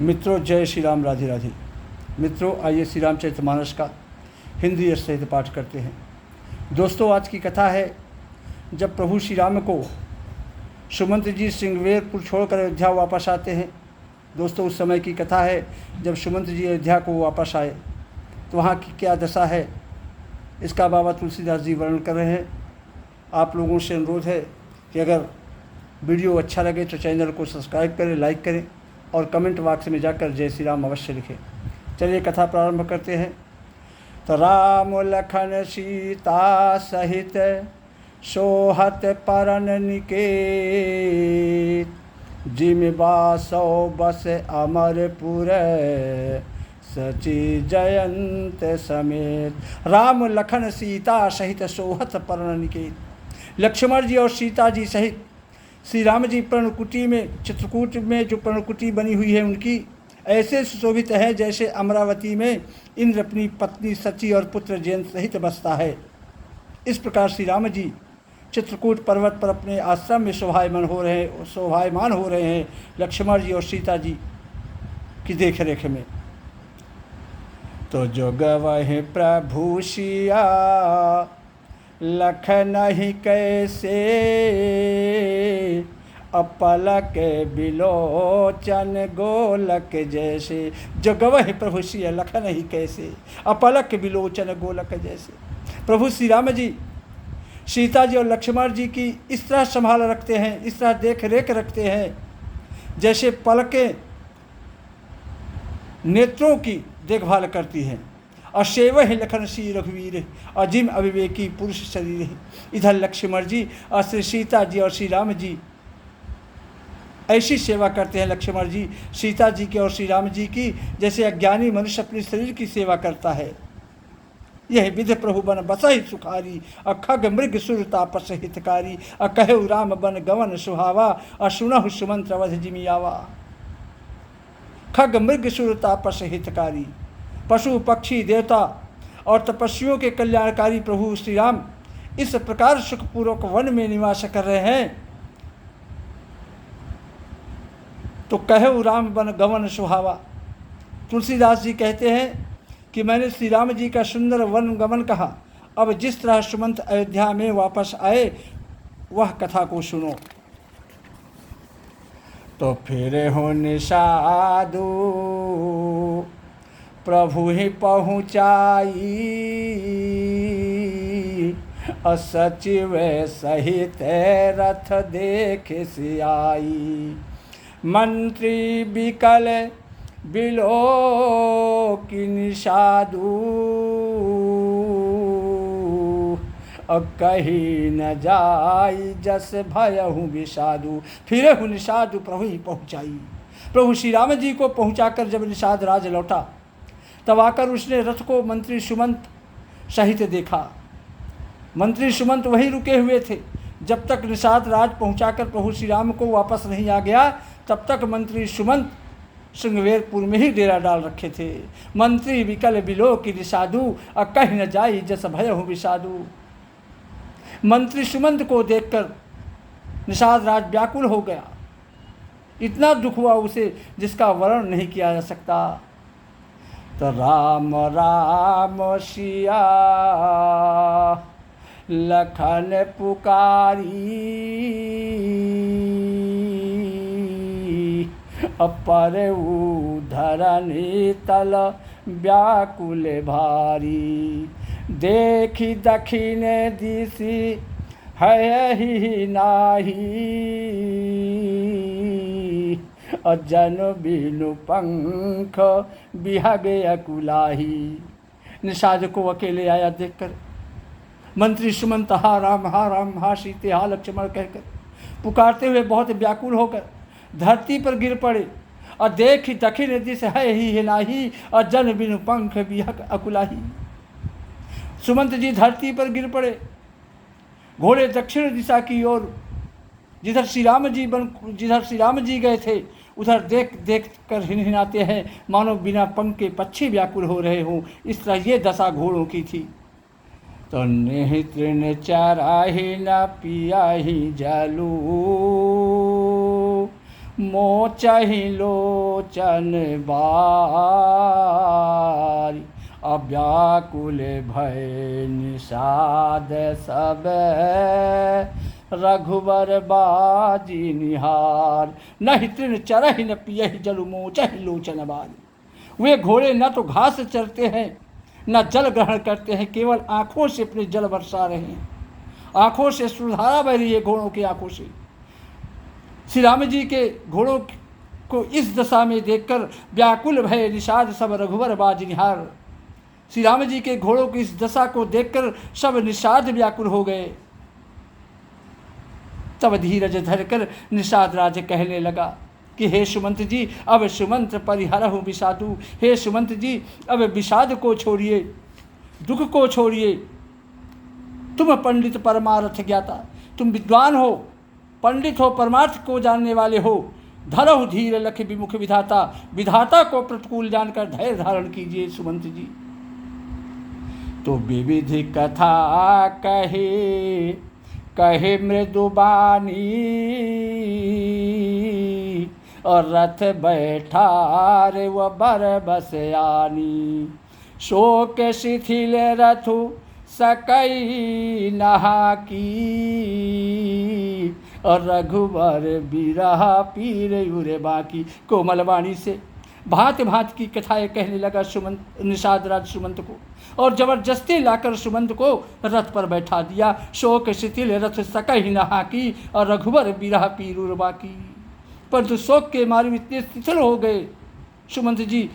मित्रों, जय श्री राम, राधे राधे। मित्रों, आइए श्री रामचरितमानस का हिंदी अर्थ सहित पाठ करते हैं। दोस्तों, आज की कथा है जब प्रभु श्री राम को सुमंत्र जी श्रृंगवेरपुर छोड़कर अयोध्या वापस आते हैं। दोस्तों, उस समय की कथा है जब सुमंत्र जी अयोध्या को वापस आए तो वहाँ की क्या दशा है, इसका बाबा तुलसीदास जी वर्णन कर रहे हैं। आप लोगों से अनुरोध है कि अगर वीडियो अच्छा लगे तो चैनल को सब्सक्राइब करें, लाइक करें और कमेंट बॉक्स में जाकर जय श्री राम अवश्य लिखें। चलिए कथा प्रारंभ करते हैं। तो राम लखन सीता सहित सोहत परन निकेत, जिम बासो बस अमरपुर सची जयंत समेत। राम लखन सीता सहित सोहत परन निकेत। लक्ष्मण जी और सीता जी सहित श्री राम जी पर्णकुटी में, चित्रकूट में जो पर्णकुटी बनी हुई है उनकी ऐसे सुशोभित है जैसे अमरावती में इंद्र अपनी पत्नी सची और पुत्र जयंत सहित बसता है। इस प्रकार श्री राम जी चित्रकूट पर्वत पर अपने आश्रम में शोभायमान हो रहे हैं लक्ष्मण जी और सीता जी की देख रेख में। तो जो गवह प्रभु सिया लखन ही कैसे, अपलक बिलोचन गोलक जैसे। जो गवह प्रभु सिया लखन ही कैसे, अपलक बिलोचन गोलक जैसे। प्रभु श्री राम जी सीता जी और लक्ष्मण जी की इस तरह संभाल रखते हैं, इस तरह देख रेख रखते हैं जैसे पलकें नेत्रों की देखभाल करती हैं। और सेवह लखन सी रघुवीर, अजिम अविवेकी पुरुष शरीर। इधर लक्ष्मण जी और श्री सीता जी और श्री राम जी ऐसी सेवा करते हैं, लक्ष्मण जी सीता जी की और श्री राम जी की, जैसे अज्ञानी मनुष्य अपने शरीर की सेवा करता है। यह विधि प्रभु बन बसहि सुखारी, और खग मृग सुर तापस हितकारी। और कहु राम बन गवन सुहावा, और सुनहु सुमंत्र अवध जिमियावा। खग मृग सुर तापस हितकारी, पशु पक्षी देवता और तपस्वियों के कल्याणकारी प्रभु श्री राम इस प्रकार सुखपूर्वक वन में निवास कर रहे हैं। तो कहु राम बन गवन सुहावा। तुलसीदास जी कहते हैं कि मैंने श्री राम जी का सुंदर वन गमन कहा। अब जिस तरह सुमंत अयोध्या में वापस आए वह कथा को सुनो। तो फिर हो निषादु प्रभु ही पहुँचाई, असचिव सहित रथ देख सियाई। मंत्री बिकल बिलो की निषादु, अब कहीं न जाई जस भयहु विषादु। फिर हूँ निषादु प्रभु ही पहुँचाई। प्रभु श्री राम जी को पहुँचाकर जब निषाद राज लौटा तब आकर उसने रथ को मंत्री सुमंत सहित देखा। मंत्री सुमंत वहीं रुके हुए थे। जब तक निषाद राज पहुँचाकर प्रभु श्री राम को वापस नहीं आ गया तब तक मंत्री सुमंत श्रृंगवेरपुर में ही डेरा डाल रखे थे। मंत्री विकल बिलो की निषादु, और कह न जाई जस भयहु विषादु। मंत्री सुमंत को देखकर निषाद राज व्याकुल हो गया। इतना दुख हुआ उसे जिसका वर्णन नहीं किया जा सकता। तो राम राम सिया लखन पुकारी, अपर धरनी तल व्याकुल भारी। देखी दक्षिण दिशि है ही नाही, अजन बिनु पंख बिहग अकुलाही। निषाद को अकेले आया देखकर मंत्री सुमंत हा राम हा सीते हा लक्ष्मण कहकर पुकारते हुए बहुत व्याकुल होकर धरती पर गिर पड़े। और देख दक्षिण दिश है ही नाही, और जन बिनु पंख बिहग अकुलाही। सुमंत जी धरती पर गिर पड़े। घोड़े दक्षिण दिशा की ओर जिधर श्री राम जी गए थे उधर देख देख कर हिनहिनाते हैं, मानो बिना पंख के पक्षी व्याकुल हो रहे हों। इस तरह ये दशा घोड़ों की थी। तो निहितृण चाराही न पियाही जलू, मोचहि लोचन बारी। अव्याकुल भय निषाद सब रघुवर बाजी निहार। नहीं तृण चरहि न पियहि जलु मोचहि लोचन बारी। वे घोड़े न तो घास चरते हैं न जल ग्रहण करते हैं, केवल आंखों से अपने जल बरसा रहे हैं। आंखों से सुधारा बह रही है घोड़ों की आंखों से। श्री राम जी के घोड़ों को इस दशा में देखकर व्याकुल भय निषाद सब रघुवर बाज निहार। श्री राम जी के घोड़ों की इस दशा को देखकर सब निषाद व्याकुल हो गए। तब धीरज धरकर निषाद राज कहने लगा कि हे सुमंत जी, अब सुमंत परिहरहु विषादु। हे सुमंत जी, अब विषाद को छोड़िए, दुख को छोड़िए। तुम पंडित परमार्थ ज्ञाता, तुम विद्वान हो, पंडित हो, परमार्थ को जानने वाले हो। धरहु धीर लख विमुख विधाता, विधाता को प्रतिकूल जानकर धैर्य धारण कीजिए सुमंत जी। तो विविधि कथा कहे कहे मृदुबानी, और रथ बैठा रे वह बर बस आनी। शोक शिथिल रथु सकई नहा की, और रघुवर बिरहा पीर उरे बाकी। कोमल वाणी से भांति भांति की कथाएं कहने लगा सुमंत, निषाद राज सुमंत को, और जबरदस्ती लाकर सुमंत को रथ पर बैठा दिया। शोक शिथिल रथ सकई नहा की, और रघुवर बिरहा पीर उरे बाकी। परंतु शोक के मारे इतने शिथिल हो गए सुमंत जी